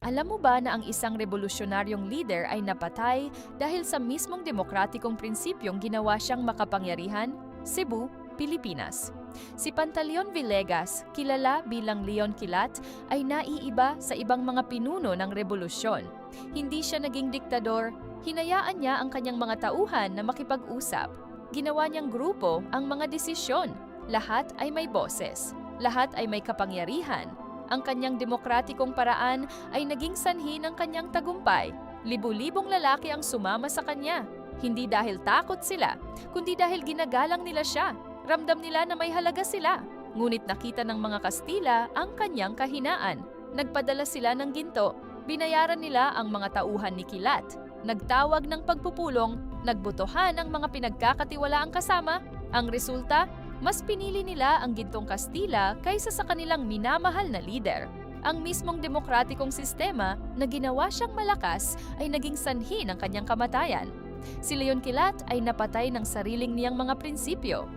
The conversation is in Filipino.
Alam mo ba na ang isang revolusyonaryong leader ay napatay dahil sa mismong demokratikong prinsipyong ginawa siyang makapangyarihan? Cebu, Pilipinas. Si Pantaleon Villegas, kilala bilang Leon Kilat, ay naiiba sa ibang mga pinuno ng revolusyon. Hindi siya naging diktador, hinayaan niya ang kanyang mga tauhan na makipag-usap. Ginawa niyang grupo ang mga desisyon. Lahat ay may boses. Lahat ay may kapangyarihan. Ang kanyang demokratikong paraan ay naging sanhi ng kanyang tagumpay. Libu-libong lalaki ang sumama sa kanya. Hindi dahil takot sila, kundi dahil ginagalang nila siya. Ramdam nila na may halaga sila. Ngunit nakita ng mga Kastila ang kanyang kahinaan. Nagpadala sila ng ginto. Binayaran nila ang mga tauhan ni Kilat. Nagtawag ng pagpupulong, nagbotohan ang mga pinagkakatiwalaang kasama. Ang resulta, mas pinili nila ang gintong Kastila kaysa sa kanilang minamahal na lider. Ang mismong demokratikong sistema na ginawa siyang malakas ay naging sanhi ng kanyang kamatayan. Si Leon Kilat ay napatay ng sariling niyang mga prinsipyo.